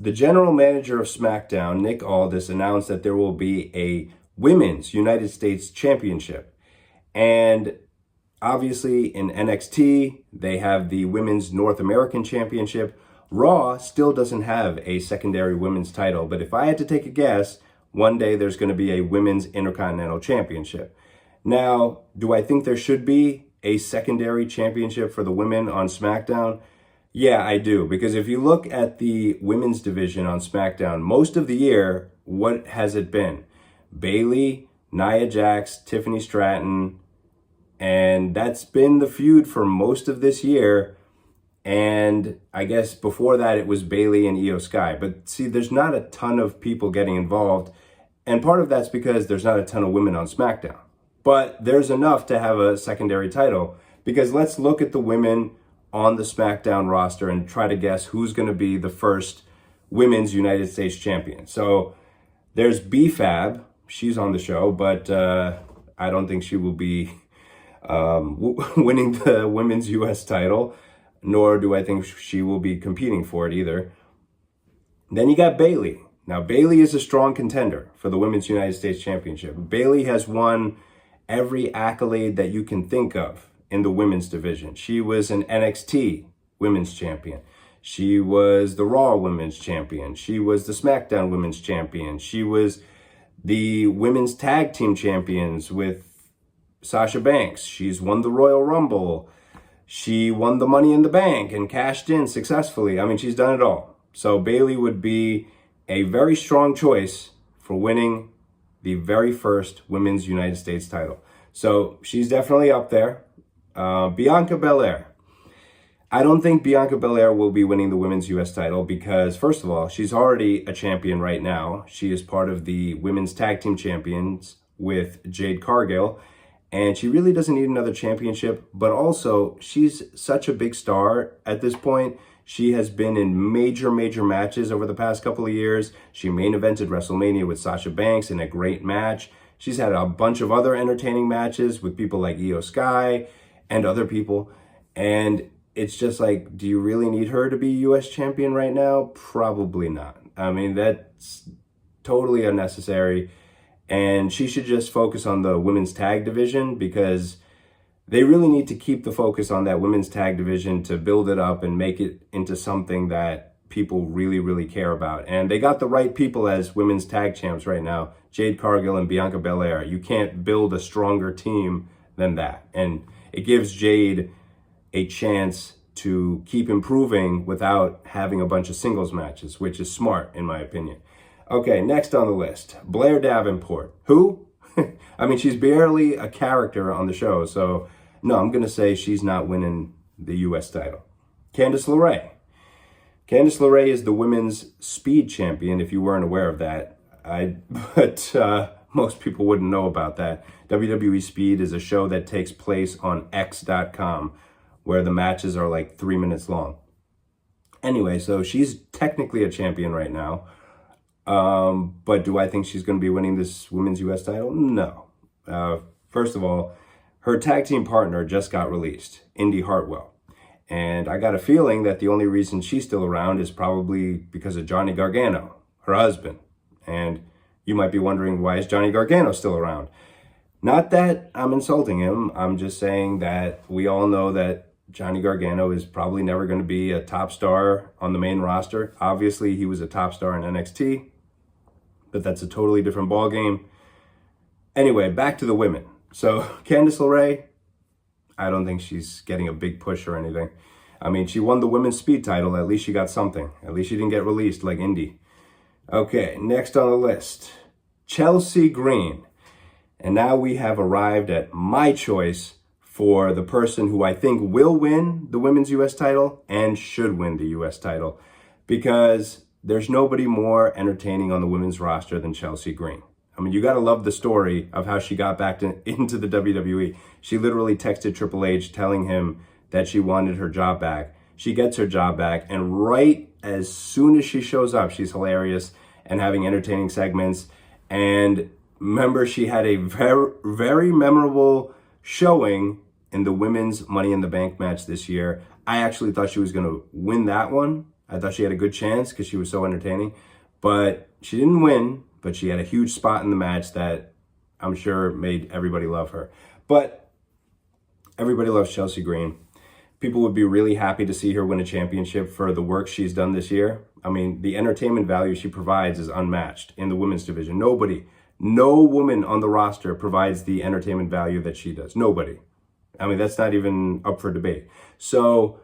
The general manager of SmackDown, Nick Aldis, announced that there will be a Women's United States Championship. And obviously in NXT, they have the Women's North American Championship. Raw still doesn't have a secondary women's title, but if I had to take a guess, one day there's going to be a Women's Intercontinental Championship. Now, do I think there should be a secondary championship for the women on SmackDown? Yeah, I do, because if you look at the women's division on SmackDown, most of the year, what has it been? Bayley, Nia Jax, Tiffany Stratton, and that's been the feud for most of this year. And I guess before that, it was Bayley and Io Sky. But see, there's not a ton of people getting involved. And part of that's because there's not a ton of women on SmackDown. But there's enough to have a secondary title. Because let's look at the women on the SmackDown roster and try to guess who's going to be the first Women's United States Champion. So there's B-Fab. She's on the show, but I don't think she will be winning the Women's U.S. title, nor do I think she will be competing for it either. Then you got Bayley. Now, Bayley is a strong contender for the Women's United States Championship. Bayley has won every accolade that you can think of in the women's division. She was an NXT Women's Champion. She was the Raw Women's Champion. She was the SmackDown Women's Champion. She was the Women's Tag Team Champions with Sasha Banks. She's won the Royal Rumble. She won the Money in the Bank and cashed in successfully. I mean, she's done it all. So Bayley would be a very strong choice for winning the very first Women's United States title. So she's definitely up there. Bianca Belair. I don't think Bianca Belair will be winning the Women's U.S. title because, first of all, she's already a champion right now. She is part of the Women's Tag Team Champions with Jade Cargill, and she really doesn't need another championship, but also she's such a big star at this point. She has been in major matches over the past couple of years. She main evented WrestleMania with Sasha Banks in a great match. She's had a bunch of other entertaining matches with people like Io Sky and other people, and it's just like, do you really need her to be U.S. champion right now? Probably not. I mean, that's totally unnecessary. And she should just focus on the women's tag division because they really need to keep the focus on that women's tag division to build it up and make it into something that people really care about. And they got the right people as women's tag champs right now, Jade Cargill and Bianca Belair. You can't build a stronger team than that. And it gives Jade a chance to keep improving without having a bunch of singles matches, which is smart in my opinion. Okay, next on the list, Blair Davenport. Who? I mean, she's barely a character on the show, so no, I'm going to say she's not winning the U.S. title. Candice LeRae. Candice LeRae is the women's speed champion, if you weren't aware of that. But most people wouldn't know about that. WWE Speed is a show that takes place on X.com, where the matches are like 3 minutes long. Anyway, so she's technically a champion right now. But do I think she's going to be winning this women's U.S. title? No. First of all, her tag team partner just got released, Indy Hartwell. And I got a feeling that the only reason she's still around is probably because of Johnny Gargano, her husband. And you might be wondering, why is Johnny Gargano still around? Not that I'm insulting him. I'm just saying that we all know that Johnny Gargano is probably never going to be a top star on the main roster. Obviously, he was a top star in NXT, but that's a totally different ballgame. Anyway, back to the women. So Candice LeRae, I don't think she's getting a big push or anything. I mean, she won the women's speed title. At least she got something. At least she didn't get released like Indy. Okay, next on the list, Chelsea Green. And now we have arrived at my choice for the person who I think will win the women's U.S. title and should win the U.S. title, because there's nobody more entertaining on the women's roster than Chelsea Green. I mean, you got to love the story of how she got back into the WWE. She literally texted Triple H telling him that she wanted her job back. She gets her job back, and right as soon as she shows up, she's hilarious and having entertaining segments. And remember, she had a very memorable showing in the women's Money in the Bank match this year. I actually thought she was going to win that one. I thought she had a good chance because she was so entertaining. But she didn't win, but she had a huge spot in the match that I'm sure made everybody love her. But everybody loves Chelsea Green. People would be really happy to see her win a championship for the work she's done this year. I mean, the entertainment value she provides is unmatched in the women's division. No woman on the roster provides the entertainment value that she does. Nobody. I mean, that's not even up for debate. So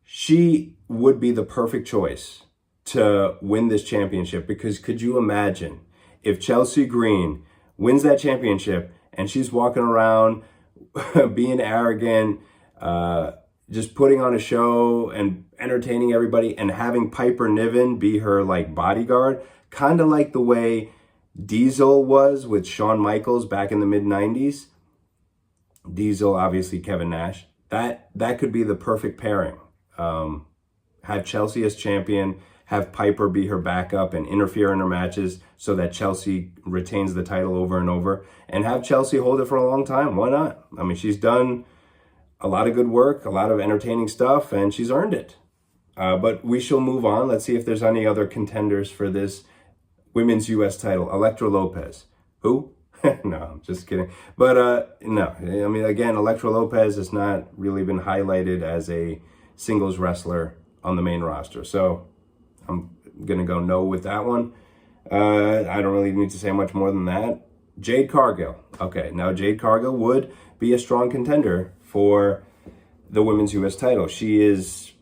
she would be the perfect choice to win this championship, because could you imagine if Chelsea Green wins that championship and she's walking around being arrogant, just putting on a show and entertaining everybody, and having Piper Niven be her like bodyguard, kind of like the way Diesel was with Shawn Michaels back in the mid-90s. Diesel, obviously Kevin Nash. That could be the perfect pairing. Have Chelsea as champion, have Piper be her backup and interfere in her matches so that Chelsea retains the title over and over, and have Chelsea hold it for a long time. Why not? I mean, she's done a lot of good work, a lot of entertaining stuff, and she's earned it. But we shall move on. Let's see if there's any other contenders for this women's U.S. title. Elektra Lopez. Who? No, I'm just kidding. But no, I mean, again, Elektra Lopez has not really been highlighted as a singles wrestler on the main roster. So I'm going to go no with that one. I don't really need to say much more than that. Jade Cargill. Okay, now Jade Cargill would be a strong contender for the women's U.S. title. She is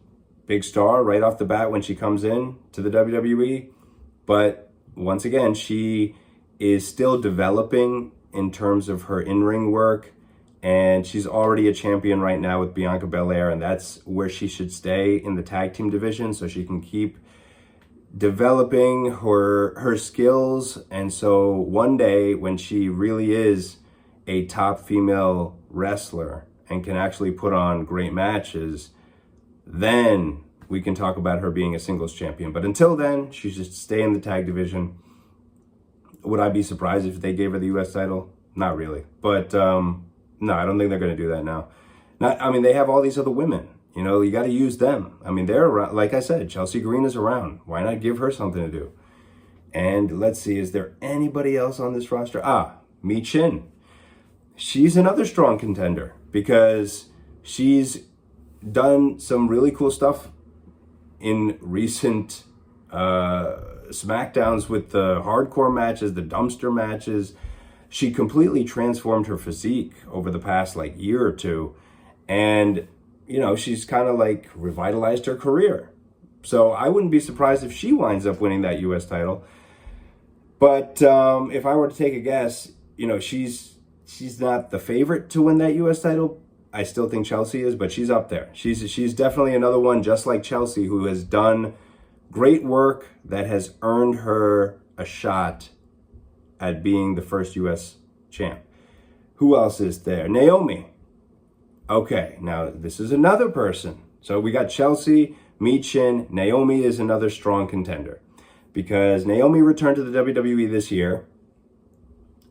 big star right off the bat when she comes in to the WWE. But once again, she is still developing in terms of her in-ring work. And she's already a champion right now with Bianca Belair. And that's where she should stay, in the tag team division, so she can keep developing her skills. And so one day when she really is a top female wrestler and can actually put on great matches, then we can talk about her being a singles champion. But until then, she should stay in the tag division. Would I be surprised if they gave her the U.S. title? Not really. But no, I don't think they're going to do that now. I mean, they have all these other women. You know, you got to use them. I mean, they're around. Like I said, Chelsea Green is around. Why not give her something to do? And let's see, is there anybody else on this roster? Michin. She's another strong contender because she's done some really cool stuff in recent SmackDowns with the hardcore matches, the dumpster matches. She completely transformed her physique over the past year or two. And, you know, she's kind of revitalized her career. So I wouldn't be surprised if she winds up winning that U.S. title. But if I were to take a guess, you know, she's not the favorite to win that U.S. title. I still think Chelsea is, but she's up there. She's definitely another one, just like Chelsea, who has done great work that has earned her a shot at being the first U.S. champ. Who else is there? Naomi. Okay, now this is another person. So we got Chelsea, Michin. Naomi is another strong contender because Naomi returned to the WWE this year.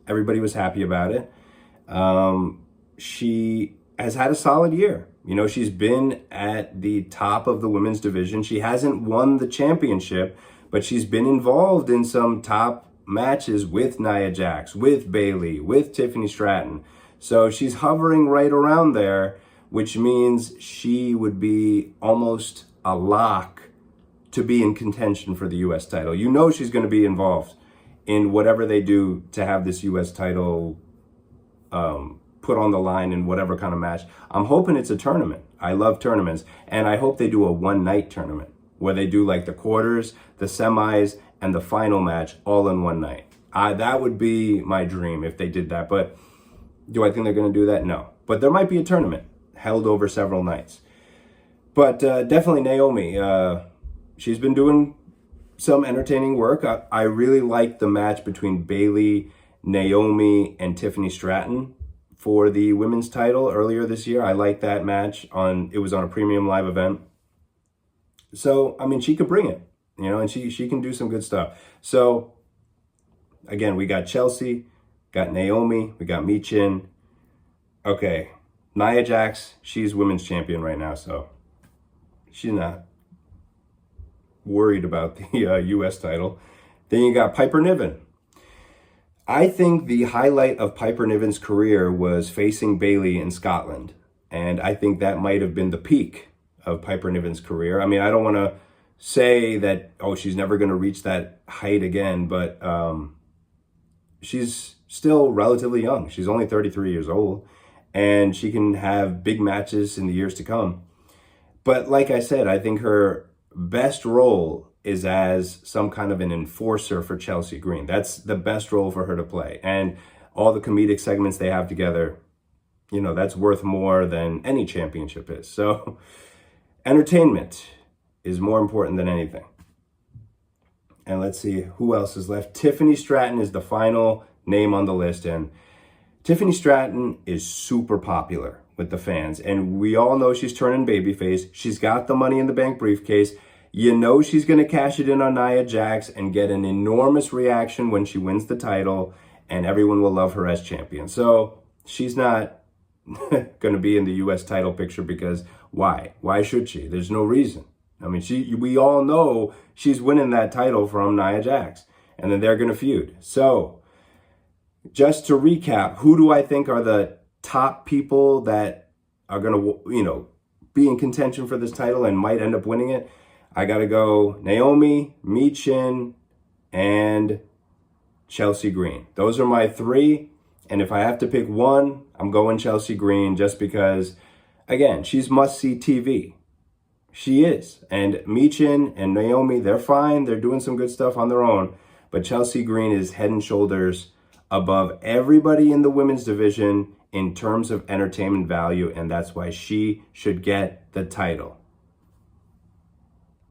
Everybody was happy about it. She has had a solid year. You know, she's been at the top of the women's division. She hasn't won the championship, but she's been involved in some top matches with Nia Jax, with Bayley, with Tiffany Stratton. So she's hovering right around there, which means she would be almost a lock to be in contention for the U.S. title. You know she's going to be involved in whatever they do to have this U.S. title put on the line in whatever kind of match. I'm hoping it's a tournament. I love tournaments. And I hope they do a one-night tournament where they do the quarters, the semis, and the final match all in one night. That would be my dream if they did that. But do I think they're going to do that? No. But there might be a tournament held over several nights. But definitely Naomi. She's been doing some entertaining work. I really liked the match between Bayley, Naomi, and Tiffany Stratton for the women's title earlier this year. I liked that match. It was on a premium live event. So, I mean, she could bring it, you know, and she can do some good stuff. So, again, we got Chelsea, got Naomi, we got Michin. Okay, Nia Jax, she's women's champion right now, so she's not. worried about the U.S. title. Then you got Piper Niven. I think the highlight of Piper Niven's career was facing Bayley in Scotland. And I think that might have been the peak of Piper Niven's career. I mean, I don't want to say that, oh, she's never going to reach that height again, but she's still relatively young. She's only 33 years old, and she can have big matches in the years to come. But like I said, I think her best role is as some kind of an enforcer for Chelsea Green. That's the best role for her to play. And all the comedic segments they have together, you know, that's worth more than any championship is. So entertainment is more important than anything. And let's see who else is left. Tiffany Stratton is the final name on the list. And Tiffany Stratton is super popular with the fans. And we all know she's turning babyface. She's got the Money in the Bank briefcase. You know she's going to cash it in on Nia Jax and get an enormous reaction when she wins the title. And everyone will love her as champion. So she's not going to be in the U.S. title picture because why? Why should she? There's no reason. I mean, we all know she's winning that title from Nia Jax, and then they're going to feud. So just to recap, who do I think are the top people that are going to, you know, be in contention for this title and might end up winning it? I got to go Naomi, Michin, and Chelsea Green. Those are my three. And if I have to pick one, I'm going Chelsea Green just because, again, she's must-see TV. She is. And Michin and Naomi, they're fine. They're doing some good stuff on their own. But Chelsea Green is head and shoulders above everybody in the women's division in terms of entertainment value. And that's why she should get the title.